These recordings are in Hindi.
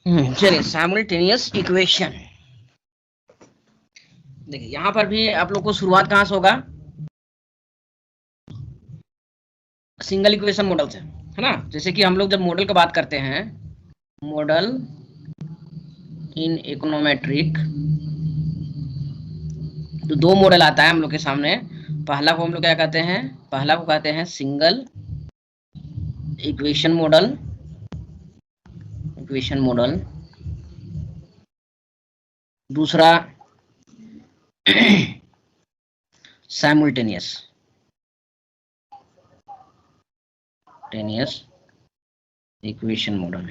चलिए साइमल्टेनियस इक्वेशन। देखिए यहाँ पर भी आप लोग को शुरुआत कहाँ से होगा, सिंगल इक्वेशन मॉडल से, है ना। जैसे कि हम लोग जब मॉडल की बात करते हैं, मॉडल इन इकोनोमेट्रिक, तो दो मॉडल आता है हम लोग के सामने। पहला को हम लोग क्या कहते हैं, पहला को कहते हैं single equation model, equation model. दूसरा साइमल्टेनियस टेनियस इक्वेशन मॉडल।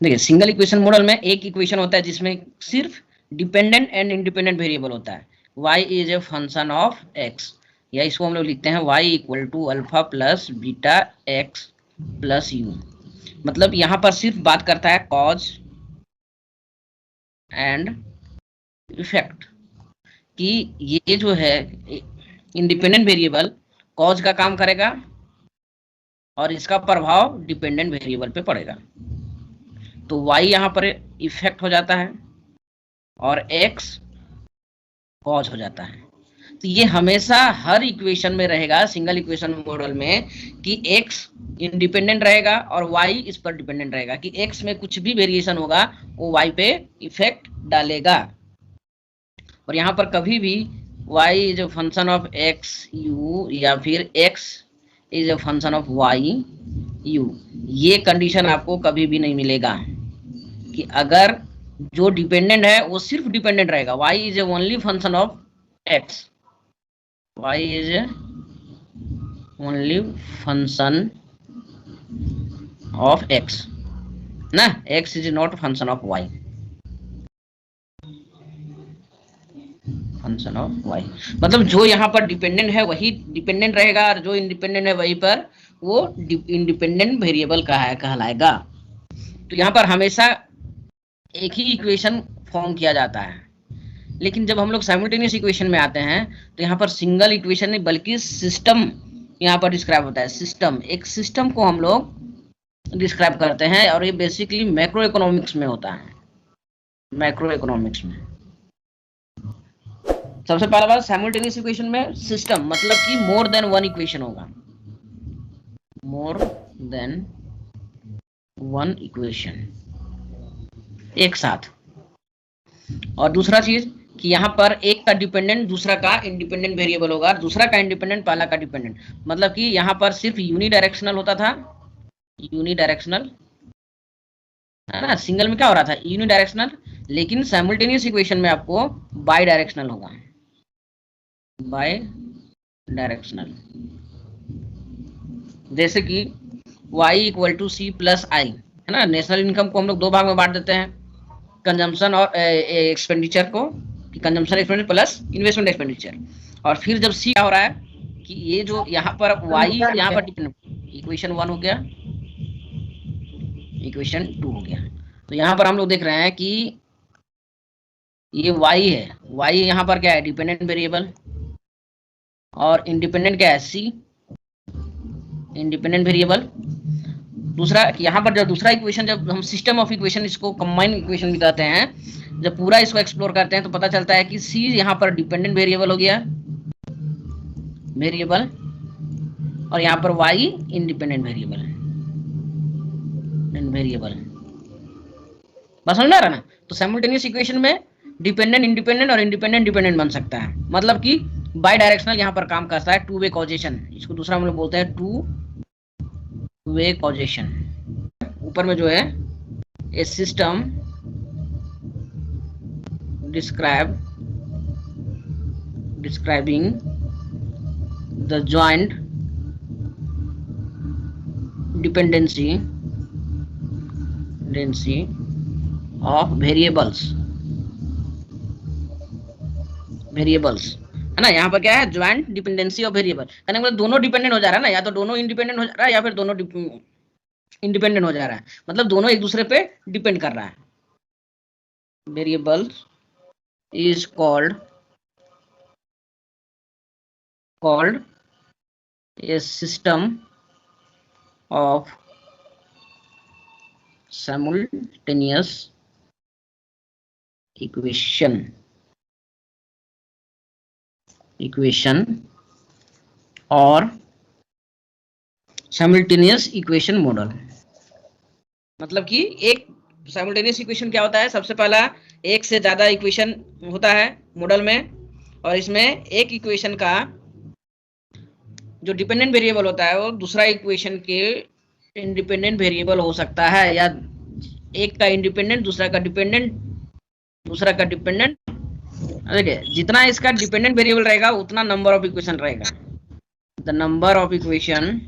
देखिए सिंगल इक्वेशन मॉडल में एक इक्वेशन होता है जिसमें सिर्फ डिपेंडेंट एंड इंडिपेंडेंट वेरिएबल होता है। y is a function of x, या इसको हम लोग लिखते हैं y equal to alpha plus beta x plus u. मतलब यहाँ पर सिर्फ बात करता है कॉज एंड इफेक्ट, कि ये जो है इंडिपेंडेंट वेरिएबल कॉज का काम करेगा और इसका प्रभाव डिपेंडेंट वेरिएबल पे पड़ेगा। तो y यहाँ पर इफेक्ट हो जाता है और x कॉज हो जाता है। तो ये हमेशा हर इक्वेशन में रहेगा, सिंगल इक्वेशन मॉडल में, कि x इंडिपेंडेंट रहेगा और y इस पर डिपेंडेंट रहेगा, कि x में कुछ भी वेरिएशन होगा वो y पे इफेक्ट डालेगा। और यहाँ पर कभी भी y is a function of x u या फिर x is a function of y u, ये कंडीशन आपको कभी भी नहीं मिलेगा कि अगर जो डिपेंडेंट है वो सिर्फ डिपेंडेंट रहेगा, y is A only function of x, y is A only function of x ना, x is not function of y, function of y। मतलब जो यहाँ पर डिपेंडेंट है वही डिपेंडेंट रहेगा और जो इंडिपेंडेंट है वही पर वो इंडिपेंडेंट वेरिएबल कहलाएगा। तो यहाँ पर हमेशा एक ही इक्वेशन फॉर्म किया जाता है। लेकिन जब हम लोग साइमल्टेनियस इक्वेशन में आते हैं तो यहाँ पर सिंगल इक्वेशन नहीं बल्कि सिस्टम यहाँ पर डिस्क्राइब होता है। सिस्टम, एक सिस्टम को हम लोग डिस्क्राइब करते हैं और ये बेसिकली मैक्रो इकोनॉमिक्स में होता है। मैक्रो इकोनॉमिक्स में सबसे पहला बात, साइमल्टेनियस इक्वेशन में सिस्टम मतलब कि मोर देन वन इक्वेशन होगा, मोर देन वन इक्वेशन एक साथ। और दूसरा चीज कि यहाँ पर एक का डिपेंडेंट दूसरा का इंडिपेंडेंट वेरिएबल होगा, दूसरा का इंडिपेंडेंट पहला का डिपेंडेंट। मतलब कि यहाँ पर सिर्फ यूनिडायरेक्शनल होता था, यूनिडायरेक्शनल, है ना। सिंगल में क्या हो रहा था, यूनिडायरेक्शनल, लेकिन साइमल्टेनियस इक्वेशन में आपको बाई डायरेक्शनल होगा, बाई डायरेक्शनल। जैसे कि y equal to C plus I, है ना। नेशनल इनकम को हम लोग दो भाग में बांट देते हैं, कंजम्पशन और एक्सपेंडिचर को, कि consumption expenditure plus investment expenditure. और फिर जब सी क्या हो रहा है कि ये जो यहाँ पर y यहाँ पर डिपेंड, इक्वेशन 1 हो गया, इक्वेशन 2 हो गया। तो यहाँ पर हम लोग देख रहे हैं कि ये y है, y यहाँ पर क्या है, डिपेंडेंट वेरिएबल, और इंडिपेंडेंट क्या है, सी, इंडिपेंडेंट वेरिएबल। दूसरा यहाँ पर जब दूसरा इक्वेशन, जब हम सिस्टम ऑफ इक्वेशन इसको कंबाइन इक्वेशन बताते हैं, जब पूरा इसको एक्सप्लोर करते हैं तो पता चलता है कि सी यहाँ पर डिपेंडेंट वेरिएबल हो गया, वेरिएबल, और यहाँ पर वाई इंडिपेंडेंट वेरिएबल, वेरिएबल। बस समझ में आ रहा ना। तो साइमल्टेनियस इक्वेशन में डिपेंडेंट इंडिपेंडेंट और इंडिपेंडेंट डिपेंडेंट बन सकता है। मतलब कि बाई डायरेक्शनल यहाँ पर काम करता है, टू वे कॉजेशन, इसको दूसरा हम लोग बोलते हैं टू वे कॉजेशन। ऊपर में जो है ए system describing the joint dependency of variables, है ना। यहाँ पर क्या है, ज्वाइंट डिपेंडेंसी ऑफ वेरिएबल, कहने मतलब दोनों डिपेंडेंट हो जा रहा है ना, या तो दोनों इंडिपेंडेंट हो जा रहा है या फिर दोनों इंडिपेंडेंट हो जा रहा है, मतलब दोनों एक दूसरे पे डिपेंड कर रहा है। Variables is called a system of simultaneous equation और साइमल्टेनियस इक्वेशन मॉडल। मतलब कि एक साइमल्टेनियस इक्वेशन क्या होता है, सबसे पहला एक से ज्यादा इक्वेशन होता है मॉडल में, और इसमें एक इक्वेशन का जो डिपेंडेंट वेरिएबल होता है वो दूसरा इक्वेशन के इंडिपेंडेंट वेरिएबल हो सकता है, या एक का इंडिपेंडेंट दूसरा का डिपेंडेंट देखिए जितना इसका डिपेंडेंट वेरिएबल रहेगा उतना नंबर ऑफ इक्वेशन रहेगा। The number of equation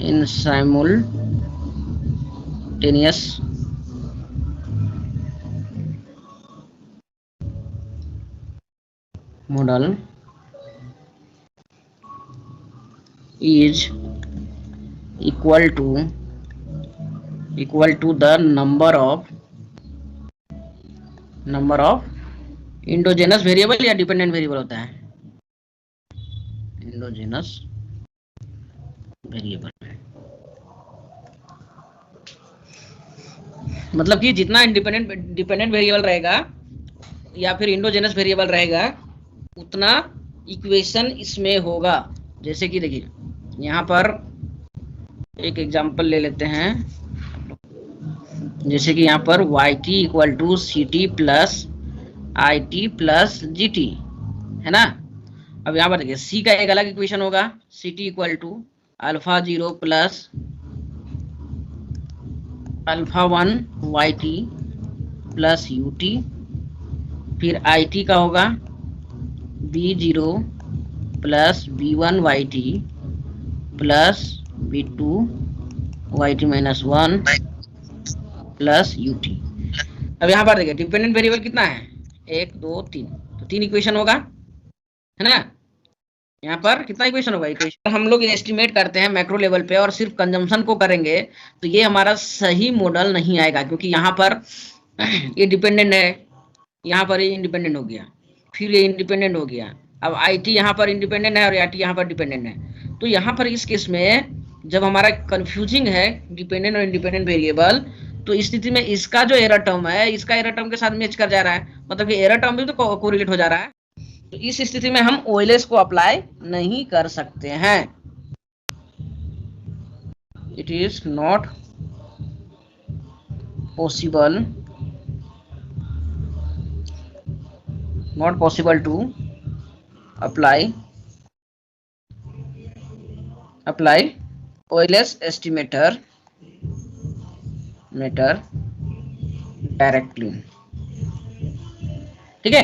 in simultaneous model is equal to the number of endogenous variable या डिपेंडेंट वेरिएबल होता है, इंडोजेनस वेरिएबल। मतलब कि जितना डिपेंडेंट वेरिएबल रहेगा या फिर इंडोजेनस वेरिएबल रहेगा उतना इक्वेशन इसमें होगा। जैसे कि देखिए यहाँ पर एक एग्जांपल ले लेते हैं, जैसे कि यहाँ पर yt equal to ct plus it plus gt है ना। अब यहाँ पर देखिए c का एक अलग इक्वेशन होगा, ct equal to alpha 0 plus alpha 1 yt plus ut, फिर it का होगा b0 plus b1 yt plus b2 yt minus 1 plus ut। अब यहाँ पर देखिए डिपेंडेंट वेरिएबल कितना है, 1 2 3, तो 3 इक्वेशन होगा है ना। यहाँ पर कितना इक्वेशन होगा, इक्वेशन हम लोग एस्टिमेट करते हैं मैक्रो लेवल पे और सिर्फ कंजम्पशन को करेंगे तो ये हमारा सही मॉडल नहीं आएगा, क्योंकि यहाँ पर ये डिपेंडेंट है, यहाँ पर ये इंडिपेंडेंट हो गया, फिर ये इंडिपेंडेंट हो गया, अब IT यहाँ पर इंडिपेंडेंट है और IT यहाँ पर डिपेंडेंट है। तो यहाँ पर इस केस में जब हमारा कंफ्यूजिंग है डिपेंडेंट और इंडिपेंडेंट वेरिएबल, तो इस स्थिति में इसका जो एरर टर्म है इसका एरर टर्म के साथ मैच कर जा रहा है, मतलब कि एरर टर्म भी तो कोरिलेट हो जा रहा है। तो इस स्थिति में हम ओएलएस को अप्लाई नहीं कर सकते हैं, it is not possible to apply OLS estimator directly. ठीक है,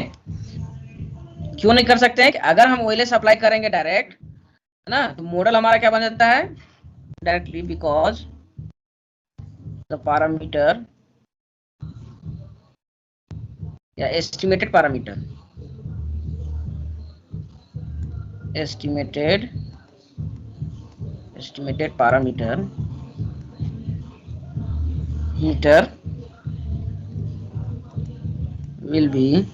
क्यों नहीं कर सकते हैं कि अगर हम ओएलएस अप्लाई करेंगे डायरेक्ट है ना, तो मॉडल हमारा क्या बन जाता है डायरेक्टली, बिकॉज द पैरामीटर या estimated parameter meter will be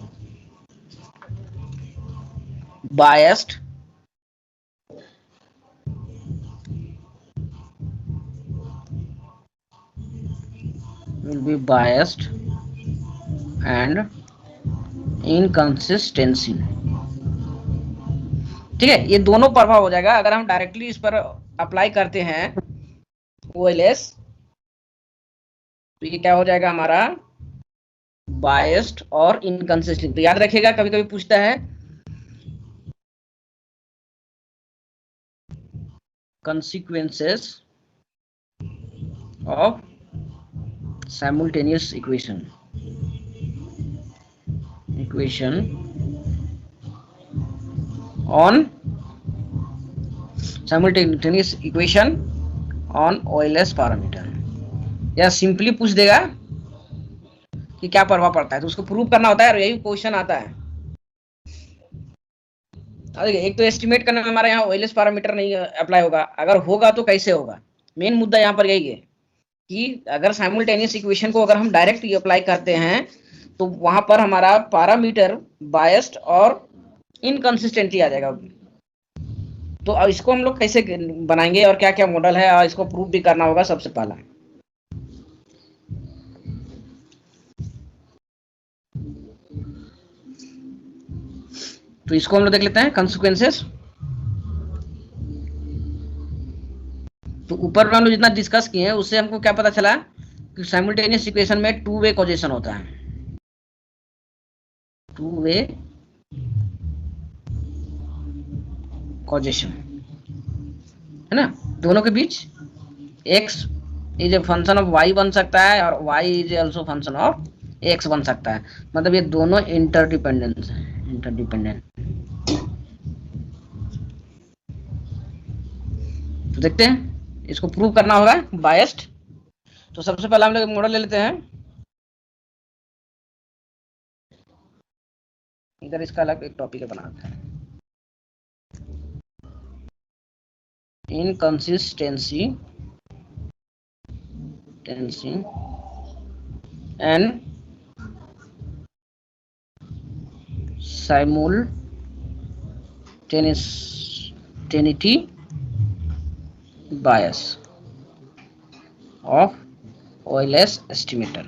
biased and inconsistency। ठीक है, ये दोनों प्रभाव हो जाएगा अगर हम डायरेक्टली इस पर अप्लाई करते हैं ओएलएस, तो ये क्या हो जाएगा हमारा बायस्ड और इनकंसिस्टेंट। तो याद रखिएगा कभी कभी पूछता है consequences of simultaneous equation on simultaneous equation on OLS parameter, या सिंपली पूछ देगा कि क्या प्रभाव पड़ता है, तो उसको प्रूव करना होता है और यही क्वेश्चन आता है। एक तो एस्टिमेट करने में हमारा यहाँ ओएलएस पैरामीटर नहीं अप्लाई होगा, अगर होगा तो कैसे होगा, मेन मुद्दा यहाँ पर यही है कि अगर साइमल्टेनियस इक्वेशन को अगर हम डायरेक्ट अप्लाई करते हैं तो वहां पर हमारा पैरामीटर बायस्ड और इनकंसिस्टेंसी आ जाएगा। तो अब इसको हम लोग कैसे बनाएंगे और क्या क्या मॉडल है और इसको प्रूव भी करना होगा सबसे पहला। तो इसको हम लोग देख लेते हैं कंसिक्वेंसेस। तो ऊपर में हम लोग जितना डिस्कस किए हैं उससे हमको क्या पता चला कि साइमल्टेनियस इक्वेशन में टू वे कॉजेशन होता है, टू वे कॉजेशन है ना, दोनों के बीच x is a function of y बन सकता है और y is also function of x बन सकता है। मतलब ये दोनों इंटरडिपेंडेंस है, इंटरडिपेंडेंट। तो देखते हैं इसको प्रूव करना होगा बायस्ड। तो सबसे पहले हम लोग मॉडल ले लेते हैं, इधर इसका अलग एक टॉपिक बनाते हैं, inconsistency and simultaneity bias of OLS estimator।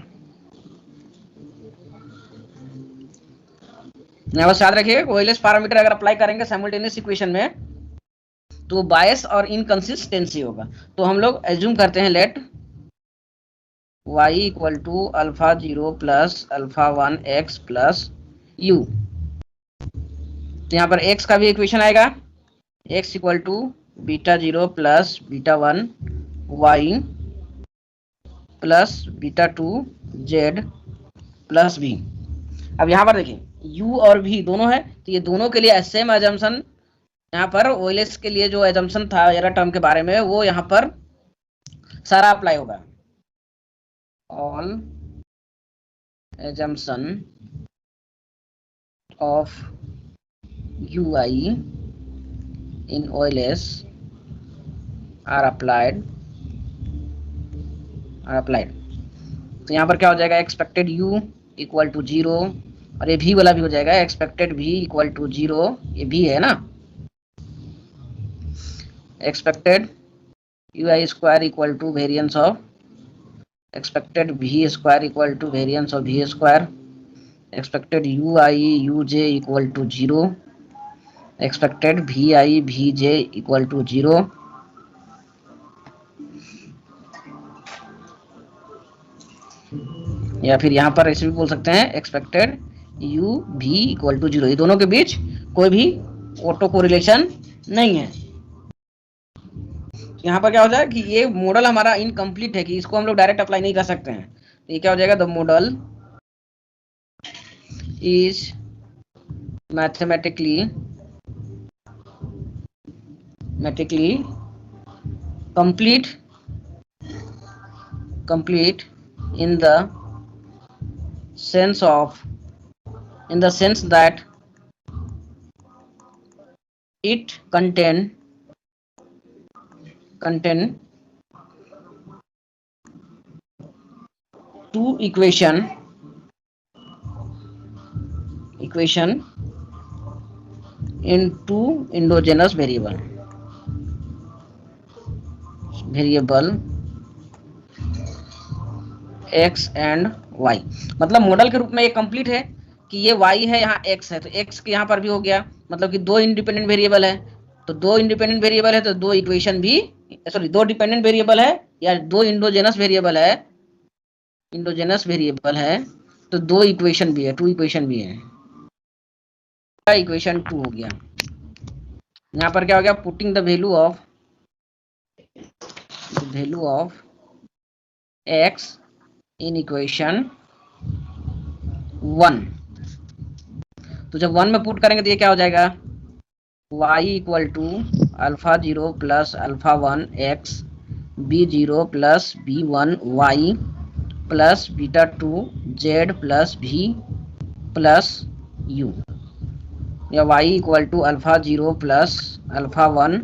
बस याद रखिए OLS पैरामीटर अगर अप्लाई करेंगे साइमल्टेनियस इक्वेशन में तो बायस और इनकंसिस्टेंसी होगा। तो हम लोग एज्यूम करते हैं let y equal to alpha 0 plus alpha 1 x plus u। तो यहाँ पर x का भी इक्वेशन आएगा, x equal to beta 0 plus beta 1 y plus beta 2 z plus v। अब यहाँ पर देखिए u और v दोनों है, तो ये दोनों के लिए सेम एजम्पशन, यहाँ पर OLS के लिए जो एजम्पशन था एरर टर्म के बारे में वो यहाँ पर सारा अप्लाई होगा। All assumption of UI in OLS are applied। तो यहाँ पर क्या हो जाएगा, एक्सपेक्टेड u इक्वल टू 0 और ये v वाला भी हो जाएगा एक्सपेक्टेड v इक्वल टू 0, ये v है ना, expected UI square equal to variance of expected v square equal to variance of v square, expected UI uj equal to 0, expected VI VJ equal to 0, या फिर यहाँ पर ऐसे भी बोल सकते हैं expected U V equal to 0। ये दोनों के बीच कोई भी ऑटो कोरिलेशन नहीं है। यहाँ पर क्या हो जाए कि ये मॉडल हमारा इनकम्प्लीट है कि इसको हम लोग डायरेक्ट अप्लाई नहीं कर सकते हैं। तो ये क्या हो जाएगा, the model is mathematically complete in the sense that it contain two equation in two endogenous variable x and y। मतलब मॉडल के रूप में ये कंप्लीट है कि ये y है, यहाँ x है, तो x के यहाँ पर भी हो गया, मतलब कि दो इंडिपेंडेंट वेरिएबल है। तो दो इंडिपेंडेंट वेरिएबल है तो दो इक्वेशन भी, सॉरी दो डिपेंडेंट वेरिएबल है या दो इंडोजेनस वेरिएबल है, तो दो इक्वेशन भी है, टू इक्वेशन भी है। इक्वेशन 2 हो गया। यहाँ पर क्या हो गया, putting the value of x in equation 1। तो जब 1 में पुट करेंगे तो ये क्या हो जाएगा, y equal to alpha 0 plus alpha 1 x b0 plus b1 y plus beta 2 z plus v plus u, या y equal to alpha 0 plus alpha 1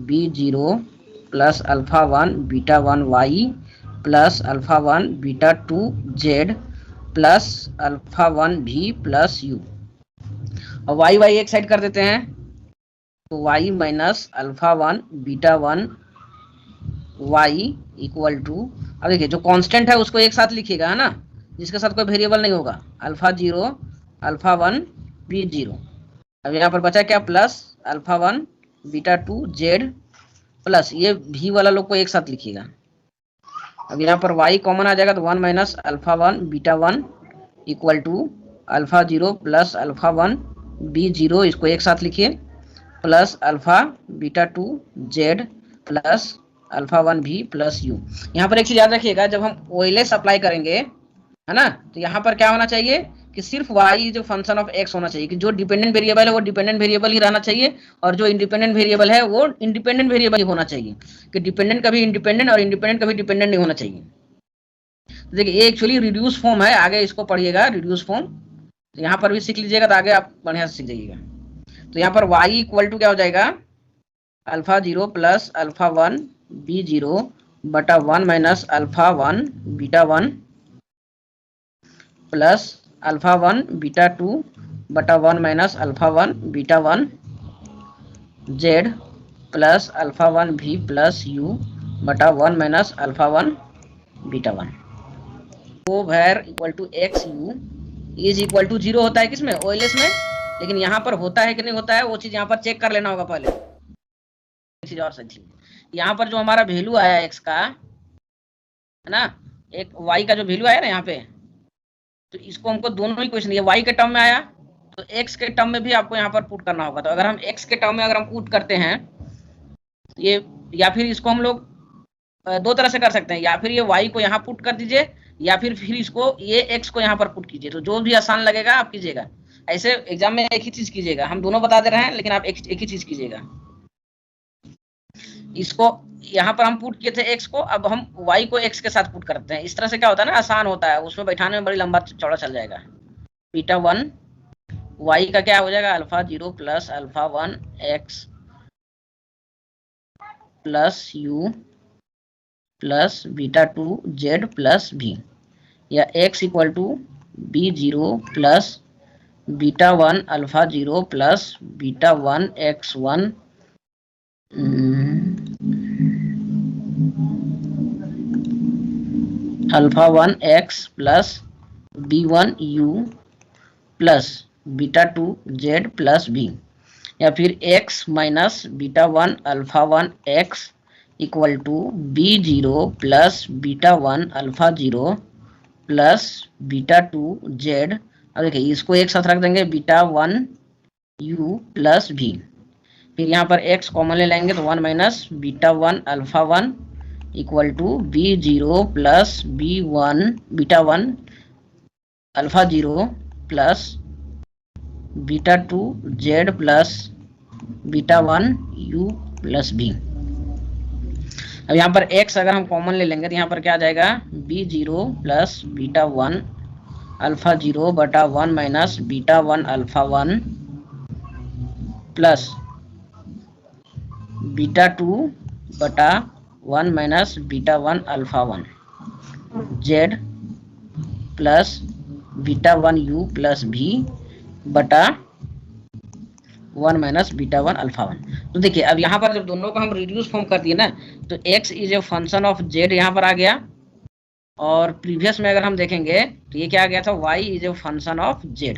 b0 plus alpha 1 beta 1 y plus alpha 1 beta 2 z plus alpha 1 भी प्लस यू। और वाई वाई एक साइड कर देते हैं, तो y minus alpha 1 beta 1 y equal to, अब देखिए जो कांस्टेंट है उसको एक साथ लिखिएगा, है ना, जिसके साथ कोई वेरिएबल नहीं होगा, अल्फा 0 अल्फा 1 बी 0। अब यहाँ पर बचा क्या, plus alpha 1 beta 2 z plus ये भी वाला लोग को एक साथ लिखिएगा। अब यहाँ पर y कॉमन आ जाएगा, तो 1 minus alpha 1 beta 1 equal to alpha 0 plus alpha 1 b 0, इसको एक साथ लिखिए, plus alpha beta 2 z plus alpha 1 भी प्लस यू। यहाँ पर एक चीज याद रखिएगा, जब हम ओएलएस अप्लाई करेंगे, है ना, तो यहाँ पर क्या होना चाहिए कि सिर्फ y जो फंक्शन ऑफ x होना चाहिए, कि जो डिपेंडेंट वेरिएबल है वो डिपेंडेंट वेरिएबल ही रहना चाहिए, और जो इंडिपेंडेंट वेरिएबल है वो इंडिपेंडेंट वेरिएबल ही होना चाहिए, कि डिपेंडेंट कभी इंडिपेंडेंट और इंडिपेंडेंट कभी डिपेंडेंट नहीं होना चाहिए। तो देखिए ये एक्चुअली रिड्यूस फॉर्म है, आगे इसको पढ़िएगा रिड्यूस फॉर्म, तो यहाँ पर भी सीख लीजिएगा, तो आगे आप बढ़िया से सीख जाइएगा। तो यहाँ पर y इक्वल टू क्या हो जाएगा, अल्फा 0 प्लस अल्फा 1 बी 0 बटा 1 minus alpha 1 beta 1 plus alpha 1 beta 2 बटा 1 minus alpha 1 beta 1 Z plus alpha 1 भी प्लस यू बटा 1 माइनस अल्फा 1 बीटा 1। तो where equal to x you is equal to 0 होता है किसमें, ओएलएस में, लेकिन यहाँ पर होता है कि नहीं होता है वो चीज यहाँ पर चेक कर लेना होगा पहले। एक चीज और समझिए, यहाँ पर जो हमारा वैल्यू आया एक्स का, है ना, एक वाई का जो वैल्यू आया ना यहाँ पे, तो इसको हमको दोनों ही क्वेश्चन, ये वाई के टर्म में आया तो एक्स के टर्म में भी आपको यहाँ पर पुट करना होगा। तो अगर हम एक्स के टर्म में अगर हम पुट करते हैं तो ये, या फिर इसको हम लोग दो तरह से कर सकते हैं, या फिर ये वाई को यहाँ पुट कर दीजिए, या फिर इसको ये एक्स को यहाँ पर पुट कीजिए, तो जो भी आसान लगेगा आप कीजिएगा। ऐसे एग्जाम में एक ही चीज कीजिएगा, हम दोनों बता दे रहे हैं लेकिन आप एक ही चीज कीजिएगा। इसको यहाँ पर हम पुट किए थे एक्स को, अब हम वाई को एक्स के साथ पुट करते हैं, इस तरह से क्या होता है ना, आसान होता है, उसमें बैठाने में बड़ी लंबा चौड़ा चल जाएगा। बीटा 1 वाई का क्या हो जाएगा, alpha 0 plus alpha 1 x plus u plus beta 2 z plus भी, या x equal to b 0 plus beta 1 alpha 0 plus beta 1 x 1 alpha 1 x plus b 1 u plus beta 2 z plus b, या फिर x माइनस beta 1 alpha 1 x equal to b 0 plus beta 1 alpha 0 plus beta 2 z. अब देखिए इसको एक साथ रख देंगे, बीटा 1 यू प्लस भी, फिर यहाँ पर x कॉमन ले लेंगे तो 1 minus beta 1 alpha 1 equal to b 0 plus b 1 beta 1 alpha 0 plus beta 2 z plus beta 1 u plus b. अब यहाँ पर x अगर हम कॉमन ले लेंगे तो यहाँ पर क्या आ जाएगा, बी 0 प्लस बीटा 1 अल्फा 0 बटा 1 minus beta 1 alpha 1 plus beta 2 बटा 1 minus beta 1 alpha 1 Z plus beta 1 u plus भी बटा 1 माइनस बीटा 1 अल्फा 1। तो देखिए अब यहाँ पर जब दोनों को हम रिड्यूस फॉर्म कर दिए ना, तो x is a function of z यहाँ पर आ गया, और प्रीवियस में अगर हम देखेंगे तो ये क्या आ गया था, y is a function of z।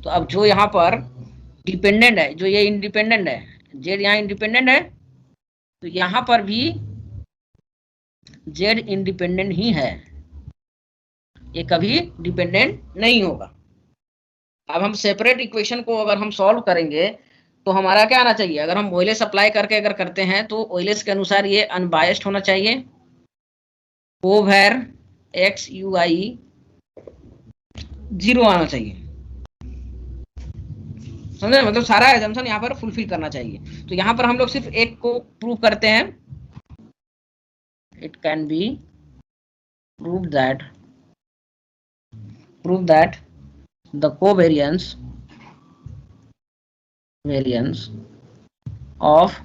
तो अब जो यहाँ पर डिपेंडेंट है, जो ये इंडिपेंडेंट है, z यहाँ इंडिपेंडेंट है, तो यहाँ पर भी z इंडिपेंडेंट ही है, ये कभी डिपेंडेंट नहीं होगा। अब हम सेपरेट इक्वेशन को अगर हम सॉल्व करेंगे तो हमारा क्या आना चाहिए, अगर हम ओएलएस अप्लाई करके अगर करते हैं तो ओएलएस के अनुसार ये अनबायस्ड होना चाहिए, ओवर एक्स यू आई 0 आना चाहिए, समझे, मतलब सारा एजम्पशन यहाँ पर फुलफिल करना चाहिए। तो यहाँ पर हम लोग सिर्फ एक को प्रूव करते हैं, it can be prove that the covariance of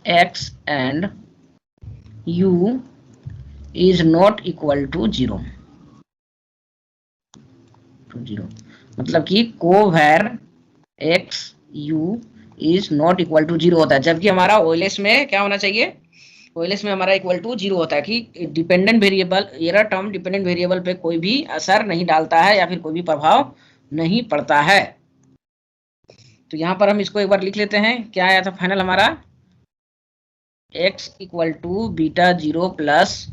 x and u is not equal to 0। To 0, मतलब कि covar X you is not equal to 0 होता है, जबकि हमारा ओएलएस में क्या होना चाहिए, ओएलएस में हमारा इक्वल टू 0 होता है कि dependent variable, error term dependent variable पे कोई भी असर नहीं डालता है या फिर कोई भी प्रभाव नहीं पड़ता है। तो यहाँ पर हम इसको एक बार लिख लेते हैं, क्या आया था फाइनल हमारा, x equal to beta 0 plus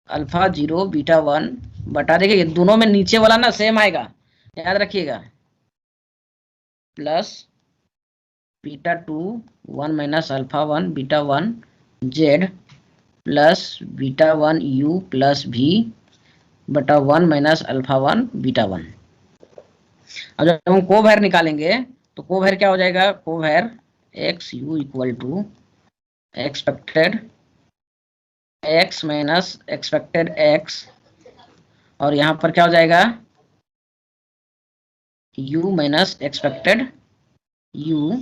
alpha 0 beta 1 बटा, देखिए ये दोनों में नीचे वाला ना सेम आएगा, याद रखिएगा, plus beta 2 1 minus alpha 1 beta 1 z plus beta 1 u plus v बटा 1 माइनस अल्फा 1 बीटा 1। अब जब हम कोवेर निकालेंगे तो कोवेर क्या हो जाएगा, covar X you equal to expected x minus expected x, और यहाँ पर क्या हो जाएगा, u माइनस एक्सपेक्टेड u,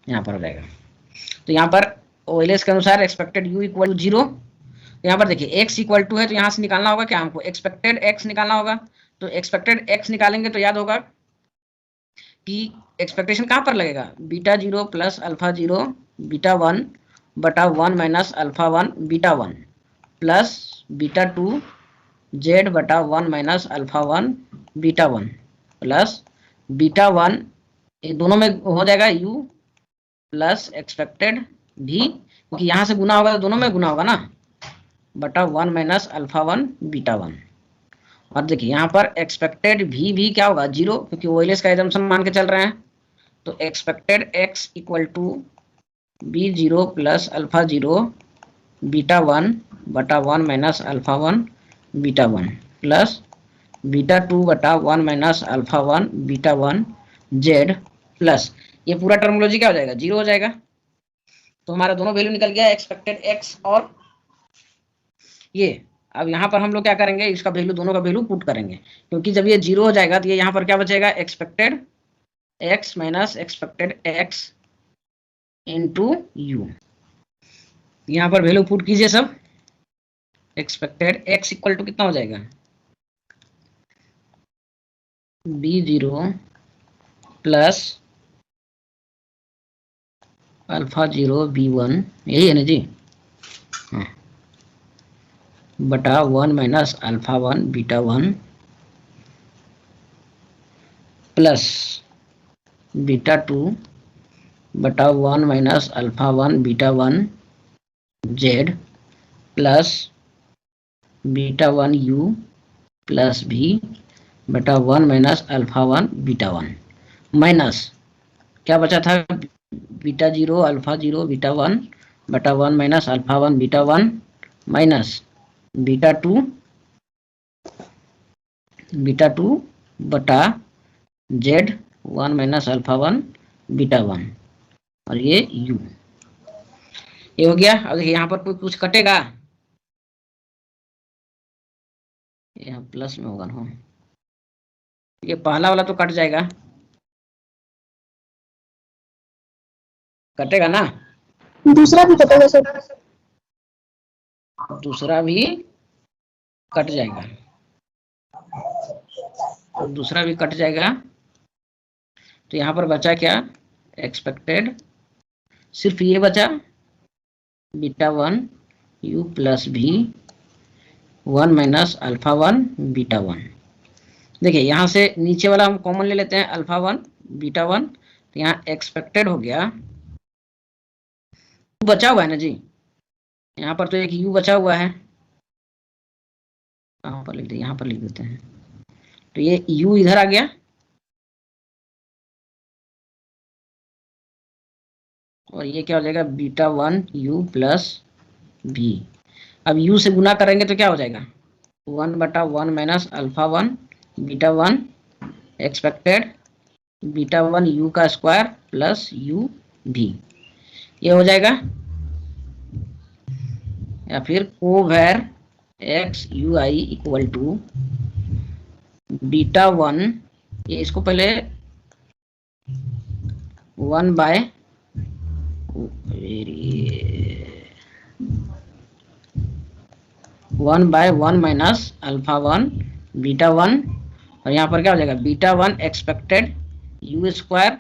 यहाँ पर हो जाएगा। तो यहाँ पर ओएलएस के अनुसार एक्सपेक्टेड u इक्वल टू 0, तो यहाँ पर देखिए x इक्वल टू है, तो यहाँ से निकालना होगा क्या, हमको एक्सपेक्टेड x निकालना होगा। तो एक्सपेक्टेड x निकालेंगे तो याद होगा कि एक्सपेक्टेशन कहाँ पर लगेगा, बीटा 0 प्लस अल्फा 0 बीटा 1 बटा 1 minus alpha 1 beta 1 plus beta 2 z बटा 1 minus alpha 1 beta 1 plus beta 1, ये दोनों में हो जाएगा u प्लस एक्सपेक्टेड भी, क्योंकि यहाँ से गुना होगा तो दोनों में गुना होगा ना, बटा 1 माइनस अल्फा 1 बीटा 1। और देखिए यहाँ पर एक्सपेक्टेड भी क्या होगा 0, क्योंकि ओएलएस का एजम्पशन मान के चल रहे हैं। तो expected x equal to b0 plus alpha 0 beta 1 बटा 1 minus alpha 1 beta 1 plus beta 2 बटा 1 minus alpha 1 beta 1 z plus, ये पूरा टर्मोलॉजी क्या हो जाएगा, 0 हो जाएगा। तो हमारा दोनों वैल्यू निकल गया, एक्सपेक्टेड x और ये। अब यहाँ पर हम लोग क्या करेंगे, इसका वैल्यू, दोनों का वैल्यू पुट करेंगे, क्योंकि जब ये 0 हो जाएगा तो ये यहाँ पर क्या बचेगा, expected x minus expected x into you. यहाँ पर वैल्यू पुट कीजिए सब, एक्सपेक्टेड x इक्वल टू कितना हो जाएगा, b0 प्लस अल्फा 0 b1, यही है ना जी, हाँ, बटा 1 minus alpha 1 beta 1 plus beta 2 बटा 1 minus alpha 1 beta 1 z plus beta 1 u plus v बटा 1 माइनस अल्फा 1 बीटा 1 माइनस क्या बचा था, बीटा 0 अल्फा 0 बीटा 1 बटा 1 minus alpha 1 beta 1 minus beta 2 बटा z 1 माइनस अल्फा 1 बीटा 1, और ये u, ये हो गया। अब देखिए यहाँ पर कोई कुछ कटेगा, यहाँ प्लस में होगा ना, ये पहला वाला तो कट जाएगा, कटेगा ना, दूसरा भी कटेगा सर, दूसरा भी कट जाएगा, दूसरा भी कट जाएगा। तो यहाँ पर बचा क्या, एक्सपेक्टेड, सिर्फ ये बचा बीटा 1 u प्लस भी 1 माइनस अल्फा 1 बीटा 1। देखिए यहाँ से नीचे वाला हम कॉमन ले लेते हैं, अल्फा 1 बीटा 1, तो यहाँ एक्सपेक्टेड हो गया, बचा हुआ है ना जी, यहाँ पर तो एक u बचा हुआ है, यहाँ पर लिख दे, यहाँ पर लिख देते हैं, तो ये u इधर आ गया, और ये क्या हो जाएगा, बीटा 1 u प्लस v। अब u से गुना करेंगे तो क्या हो जाएगा, 1 बटा 1 minus alpha 1 beta 1 expected beta 1 u का स्क्वायर प्लस u v, ये हो जाएगा। या फिर covar X you I equal to beta 1, ये इसको पहले 1 बाय 1 माइनस अल्फा 1 बीटा 1, और यहाँ पर क्या हो जाएगा beta 1 expected you square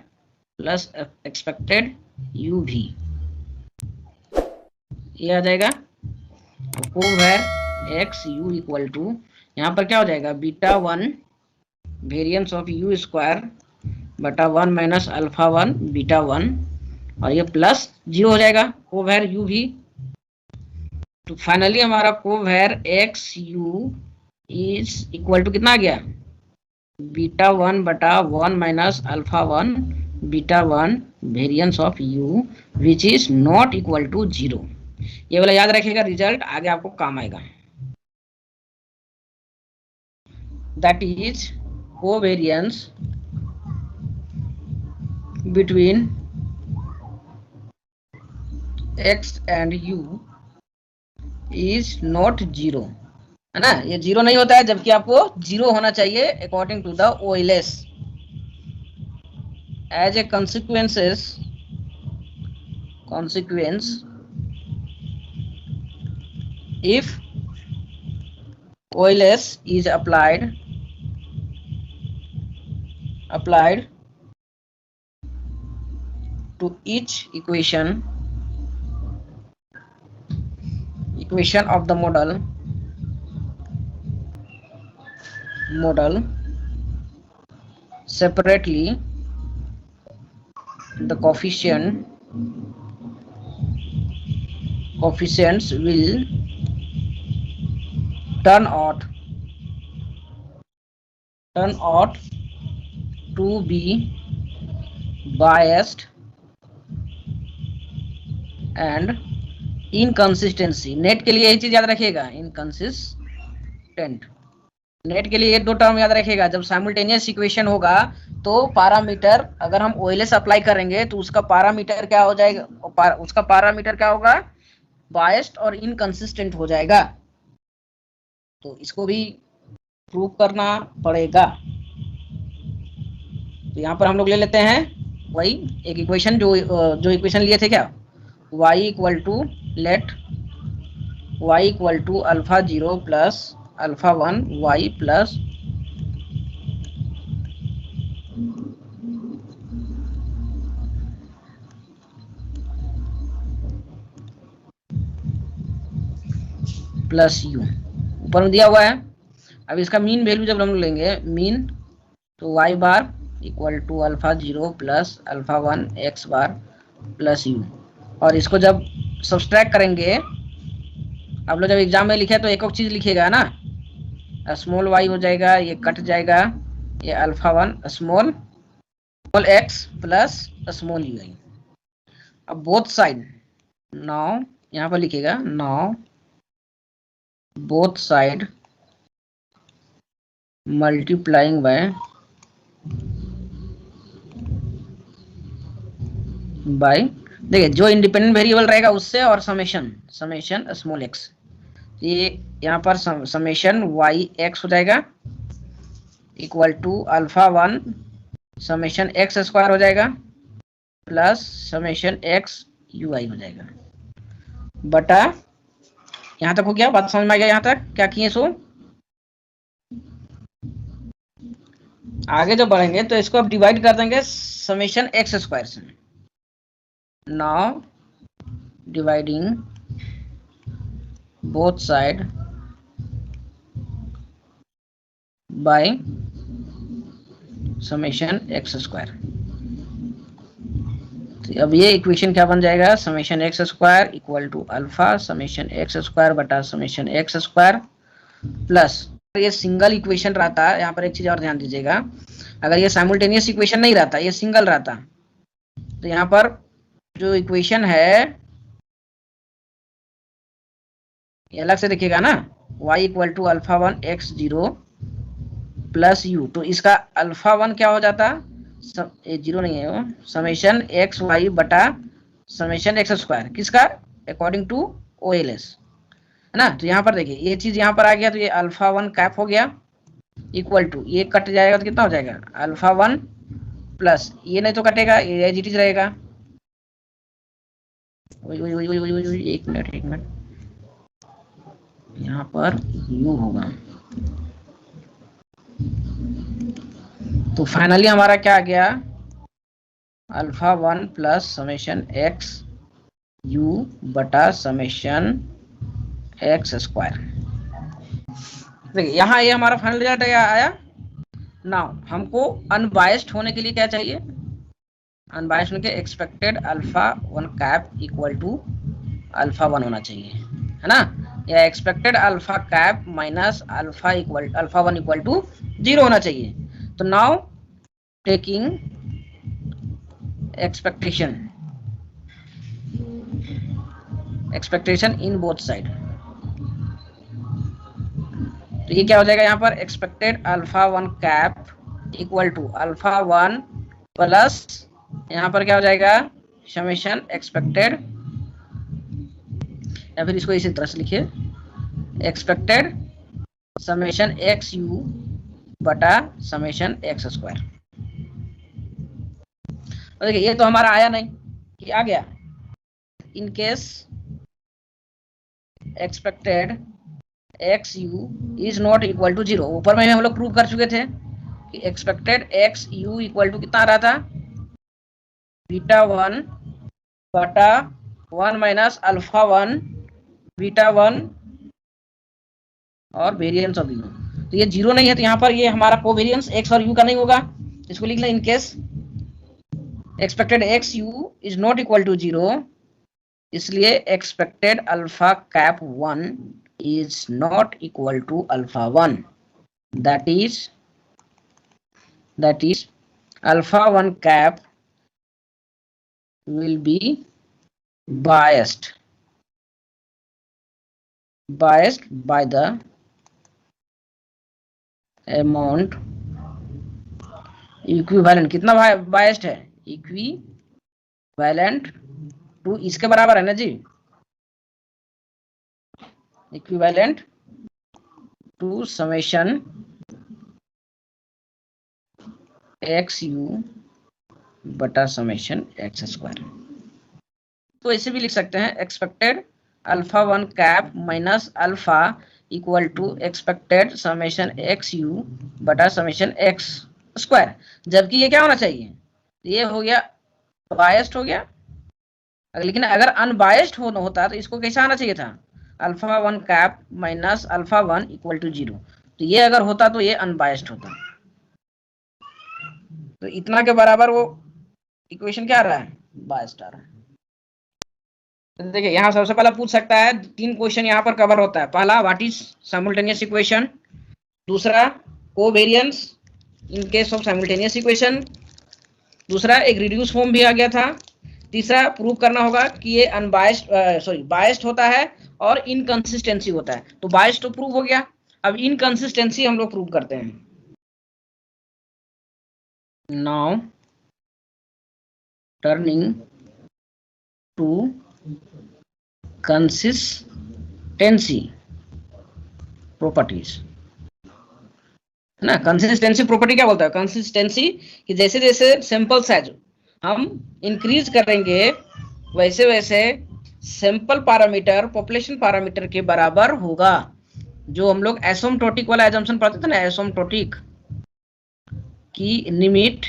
plus expected you भी, ये आ जाएगा। Covar X you equal to, यहाँ पर क्या हो जाएगा beta 1 variance of you square बटा 1 माइनस अल्फा 1 बीटा 1, और ये प्लस 0 हो जाएगा कोवेर यू भी। तो फाइनली हमारा covar X you is equal to कितना आ गया बीटा 1 बटा 1 minus alpha 1 beta 1 variance of U which is not equal to 0। ये वाला याद रखिएगा, रिजल्ट आगे आपको काम आएगा। That is covariance between x and u is not 0, है ना। ये 0 नहीं होता है, जबकि आपको 0 होना चाहिए according to the OLS. As a consequence if OLS is applied to each equation of the model separately, the coefficients will turn out to be biased and inconsistency। Net के लिए यही चीज याद रखिएगा, इनकंसिस्टेंट। नेट के लिए ये दो टर्म याद रखिएगा। जब साइमल्टेनियस इक्वेशन होगा तो पैरामीटर, अगर हम ओएलएस अप्लाई करेंगे तो उसका पैरामीटर क्या हो जाएगा, उसका पैरामीटर क्या होगा बायस्ड और इनकंसिस्टेंट हो जाएगा। तो इसको भी प्रूव करना पड़ेगा। तो यहाँ पर हम लोग ले लेते हैं वही एक इक्वेशन जो इक्वेशन लिए थे क्या, y equal to let y equal to alpha 0 plus alpha 1 y plus plus u ऊपर में दिया हुआ है। अब इसका मीन वैल्यू जब हम लोग लेंगे मीन, तो y bar equal to alpha 0 plus alpha 1 x bar plus u, और इसको जब सब्सट्रैक्ट करेंगे, आप लोग जब एग्जाम में लिखे तो एक और चीज लिखिएगा ना, स्मॉल y हो जाएगा, ये कट जाएगा, ये alpha 1 small x plus small you. अब बोथ साइड नाउ यहाँ पर लिखिएगा, now both side multiplying by देखिए जो इंडिपेंडेंट वेरिएबल रहेगा उससे, और समेशन स्मॉल एक्स, ये यहाँ पर समेशन वाई एक्स हो जाएगा equal to alpha 1 summation x square हो जाएगा plus summation x you i हो जाएगा बटा, यहाँ तक हो गया, बात समझ में आ गया। यहाँ तक क्या किए सो आगे जो बढ़ेंगे तो इसको अब डिवाइड कर देंगे समेशन एक्स स्क्वायर से। Now dividing both side by summation x square. तो अब ये इक्वेशन क्या बन जाएगा, summation x square equal to alpha summation x square बटा समेशन एक्स स्क्वायर प्लस, ये सिंगल इक्वेशन रहता है। यहाँ पर एक चीज और ध्यान दीजिएगा, अगर ये साइमल्टेनियस इक्वेशन नहीं रहता, ये सिंगल रहता, तो यहाँ पर जो इक्वेशन है ये अलग से देखिएगा ना, y equal to alpha 1 x 0 plus u, तो इसका अल्फा 1 क्या हो जाता, ये 0 नहीं है वो, समेशन एक्स वाई बटा समेशन एक्स स्क्वायर, किसका अकॉर्डिंग टू ओएलएस, है ना। तो यहाँ पर देखिए ये चीज यहाँ पर आ गया, तो ये अल्फा 1 कैप हो गया इक्वल टू, ये कट जाएगा तो कितना हो जाएगा अल्फा 1 प्लस, ये नहीं तो कटेगा, ये एज इट इज रहेगा। एक मिनट यहाँ पर u होगा तो फाइनली हमारा क्या आ गया, alpha 1 plus summation x you बटा समेशन एक्स स्क्वायर। देखिए यहाँ ये हमारा फाइनल रिजल्ट आया। नाउ हमको अनबायस्ड होने के लिए क्या चाहिए, अनबायस्ड होने के expected alpha 1 cap equal to alpha 1 होना चाहिए, है ना, या expected alpha cap minus alpha 1 equal to 0 होना चाहिए। तो now taking expectation in both side, तो ये क्या हो जाएगा यहाँ पर, expected alpha 1 cap equal to alpha 1 plus यहाँ पर क्या हो जाएगा समेशन एक्सपेक्टेड, या फिर इसको इसी तरह से लिखिए एक्सपेक्टेड समेशन एक्स यू बटा समेशन एक्स स्क्वायर। देखिए ये तो हमारा आया नहीं, कि आ गया in case expected x you is not equal to 0। ऊपर में हम लोग प्रूव कर चुके थे कि expected x you equal to कितना आ रहा था, बीटा 1 बटा 1 माइनस अल्फा 1 बीटा 1 और वेरिएंस ऑफ यू। तो ये 0 नहीं है, तो यहाँ पर ये हमारा कोवेरिएंस एक्स और यू का नहीं होगा, इसको लिख लें in case expected x you is not equal to 0, इसलिए expected alpha cap 1 is not equal to alpha 1, that is alpha 1 cap will be biased by the amount equivalent, कितना biased है, equivalent to इसके बराबर है ना जी, equivalent to summation x you बटा समेशन एक्स स्क्वायर। तो ऐसे भी लिख सकते हैं expected alpha 1 cap minus alpha equal to expected summation x you बटा समेशन एक्स स्क्वायर, जबकि ये क्या होना चाहिए, ये हो गया बायस्ड हो गया, लेकिन अगर अनबायस्ड होता तो इसको कैसा आना चाहिए था, alpha 1 cap minus alpha 1 equal to 0। तो ये अगर होता तो ये अनबायस्ड होता, तो इतना के बराबर वो इक्वेशन क्या आ रहा है, बायस्ड आ रहा है। तो देखिए यहाँ सबसे पहला पूछ सकता है, 3 क्वेश्चन यहाँ पर कवर होता है। पहला व्हाट इज साइमल्टेनियस इक्वेशन, दूसरा covariance in case of simultaneous equation, दूसरा एक रिड्यूस फॉर्म भी आ गया था, तीसरा प्रूव करना होगा कि ये अनबायस्ड बायस्ड होता है और इनकंसिस्टेंसी होता है। तो बायस्ड तो प्रूव हो गया, अब इनकंसिस्टेंसी हम लोग प्रूव करते हैं। Now turning to consistency properties, ना कंसिस्टेंसी प्रॉपर्टी क्या बोलता है, कंसिस्टेंसी कि जैसे जैसे सैंपल साइज हम इंक्रीज करेंगे वैसे वैसे सैंपल पैरामीटर पॉपुलेशन पैरामीटर के बराबर होगा। जो हम लोग एसिम्प्टोटिक वाला एजम्पशन पढ़ते थे ना, एसिम्प्टोटिक की limit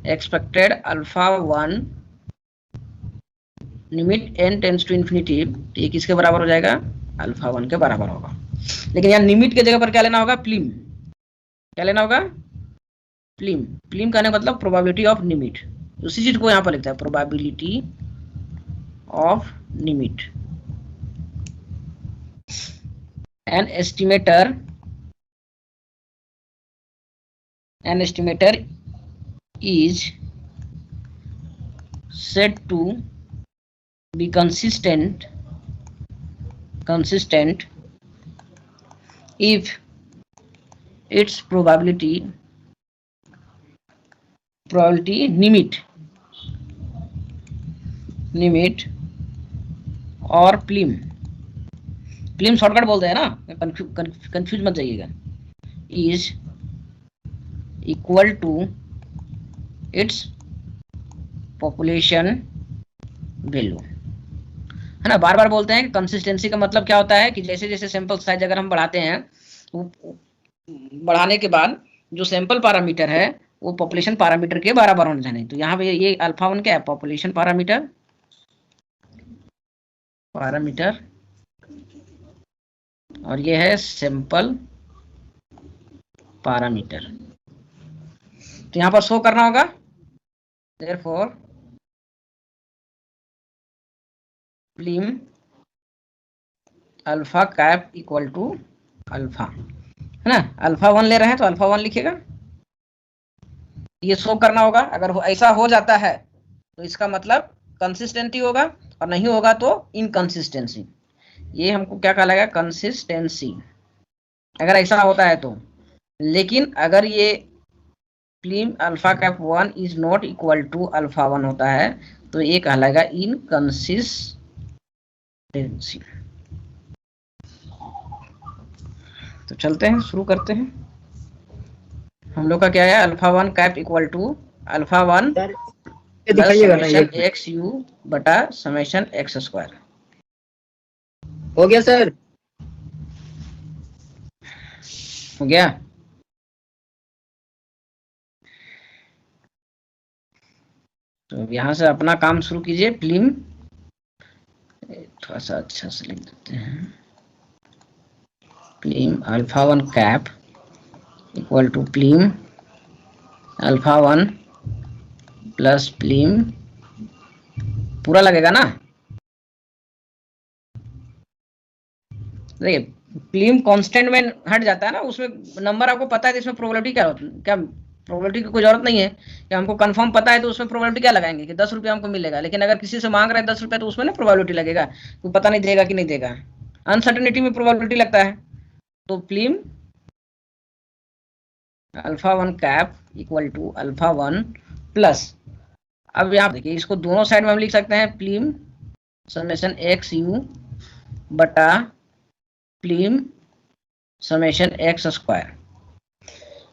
expected alpha 1 limit n tends to infinity, ये किसके बराबर हो जाएगा, अल्फा 1 के बराबर होगा। लेकिन यहाँ लिमिट के जगह पर क्या लेना होगा, प्लीम, क्या लेना होगा, प्लीम। प्लीम कहने का मतलब प्रोबेबिलिटी ऑफ लिमिट, उसी चीज को यहाँ पर लिखता है, probability of limit। an estimator is said to be consistent if its probability limit और प्लीम शॉर्टकट बोलते हैं ना, कंफ्यूज मत जाइएगा, is equal to its population value, है ना। बार बार बोलते हैं कि कंसिस्टेंसी का मतलब क्या होता है कि जैसे जैसे सैंपल साइज अगर हम बढ़ाते हैं, बढ़ाने के बाद जो सैंपल पैरामीटर है वो पॉपुलेशन पैरामीटर के बराबर होने चाहिए। तो यहाँ पे ये अल्फा 1 क्या है, पॉपुलेशन पैरामीटर और ये है सैंपल पैरामीटर। तो यहाँ पर शो करना होगा, therefore plim alpha cap equal to alpha, है ना, अल्फा 1 ले रहे हैं तो अल्फा 1 लिखेगा, ये शो करना होगा। अगर ऐसा हो जाता है तो इसका मतलब कंसिस्टेंसी होगा, और नहीं होगा तो इनकंसिस्टेंसी। ये हमको क्या कहलाएगा, कंसिस्टेंसी, अगर ऐसा होता है तो। लेकिन अगर ये plim alpha cap 1 is not equal to alpha 1 होता है तो ये कहलाएगा इनकंसिस्टेंसी। तो चलते हैं, शुरू करते हैं। हम लोग का क्या है, alpha 1 cap equal to alpha 1 summation x you बटा समेशन एक्स स्क्वायर। हो गया सर? हो गया। तो यहां से अपना काम शुरू कीजिए। प्लीम थोड़ा सा अच्छा से लिख देते हैं, plim alpha 1 cap equal to plim alpha 1 plus plim, पूरा लगेगा ना। देखिए प्लीम कांस्टेंट में हट जाता है ना, उसमें नंबर आपको पता है तो इसमें प्रोबेबिलिटी क्या प्रोबेबिलिटी की कोई जरूरत नहीं है कि हमको कंफर्म पता है तो उसमें प्रोबेबिलिटी क्या लगाएंगे कि 10 रुपये हमको मिलेगा। लेकिन अगर किसी से मांग रहे हैं 10 रुपये तो उसमें ना प्रोबेबिलिटी लगेगा, तो पता नहीं देगा कि नहीं देगा, अनसर्टेनिटी में प्रोबेबिलिटी लगता है। तो plim alpha 1 cap equal to alpha 1 plus, अब यहाँ देखिए इसको दोनों साइड में हम लिख सकते हैं, प्लीम समेशन एक्स यू बटा प्लीम समेशन एक्स स्क्वायर।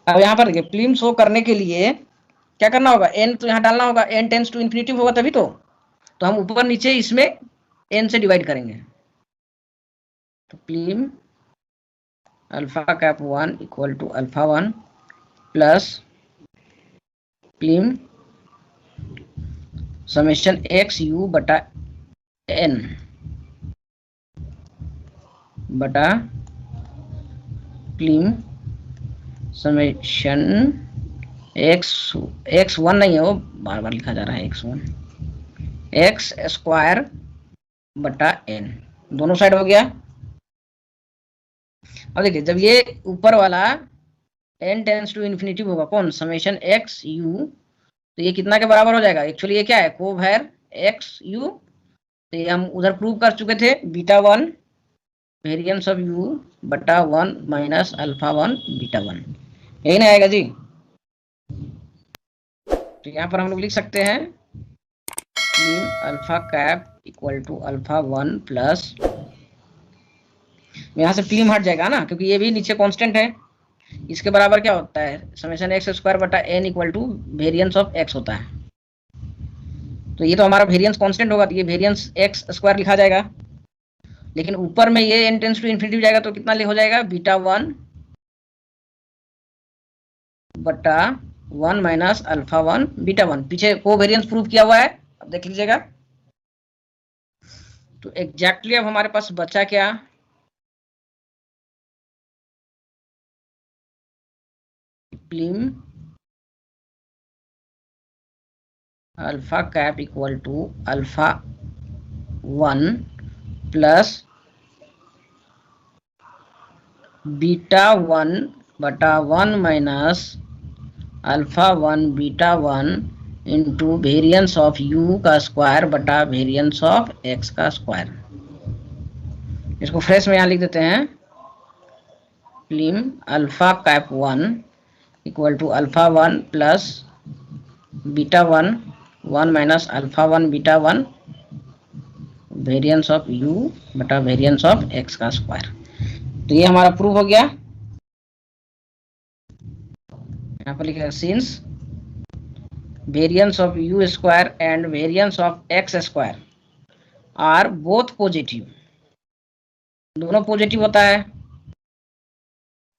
अब यहाँ पर देखिए प्लीम शो करने के लिए क्या करना होगा, n तो यहाँ डालना होगा, n टेंस टू इन्फिनिटी होगा तभी तो हम ऊपर नीचे इसमें n से डिवाइड करेंगे। तो plim alpha cap 1 equal to alpha 1 plus plim summation x you बटा n बटा प्लीम समेशन एक्स 1 नहीं है, वो बार बार लिखा जा रहा है एक्स स्क्वायर बटा n, दोनों साइड हो गया। अब देखिए जब ये ऊपर वाला n टेंस टू इन्फिनिटी होगा, कौन, समेशन एक्स यू, तो ये कितना के बराबर हो जाएगा, एक्चुअली ये क्या है, कोवेर एक्स यू। तो ये हम उधर प्रूव कर चुके थे, बीटा 1 वेरिएंस ऑफ u बटा 1 माइनस अल्फा 1 बीटा 1, यही ना आएगा जी। तो यहाँ पर हम लोग लिख सकते हैं alpha cap equal to alpha 1 plus, यहाँ से प्लीम हट जाएगा ना क्योंकि ये भी नीचे कांस्टेंट है, इसके बराबर क्या होता है, समेशन एक्स स्क्वायर बटा n equal to variance of x होता है। तो ये तो हमारा वेरिएंस कांस्टेंट होगा, तो ये वेरिएंस एक्स स्क्वायर लिखा जाएगा। लेकिन ऊपर में ये n टेंस टू इन्फिनिटी जाएगा तो कितना हो जाएगा, बीटा 1 बटा 1 माइनस अल्फा 1 बीटा 1, पीछे को वेरिएंस प्रूव किया हुआ है, अब देख लीजिएगा। तो एग्जैक्टली अब हमारे पास बचा क्या, plim alpha cap equal to alpha 1 plus beta 1 बटा 1 minus alpha 1 beta 1 into variance of u का स्क्वायर बटा वेरिएंस ऑफ x का स्क्वायर। इसको फ्रेश में यहाँ लिख देते हैं, plim alpha cap 1 equal to alpha 1 plus beta 1 1 minus alpha 1 beta 1 variance of u बटा वेरिएंस ऑफ x का स्क्वायर। तो ये हमारा प्रूव हो गया। यहाँ पर लिखेगा since variance of u square and variance of x square are both positive, दोनों पॉजिटिव होता है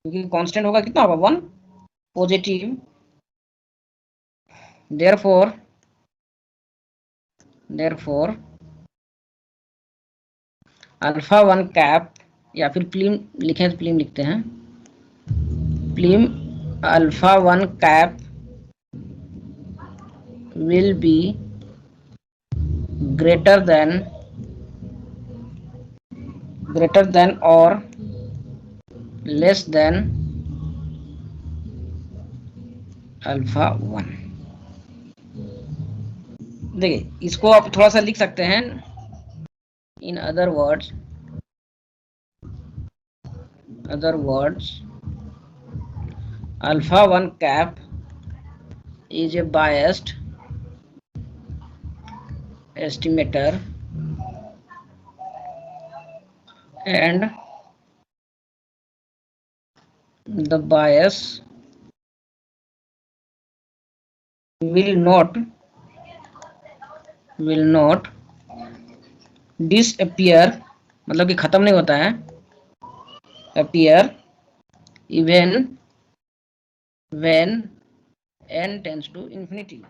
क्योंकि कांस्टेंट होगा कितना होगा 1 पॉजिटिव, therefore अल्फा 1 कैप, या फिर प्लीम लिखें तो प्लीम लिखते हैं, plim alpha 1 cap will be greater than or less than अल्फा 1। देखिए इसको आप थोड़ा सा लिख सकते हैं, in other words alpha 1 cap is a biased estimator and the bias will not disappear, मतलब कि खत्म नहीं होता है, appear even when n tends to infinity।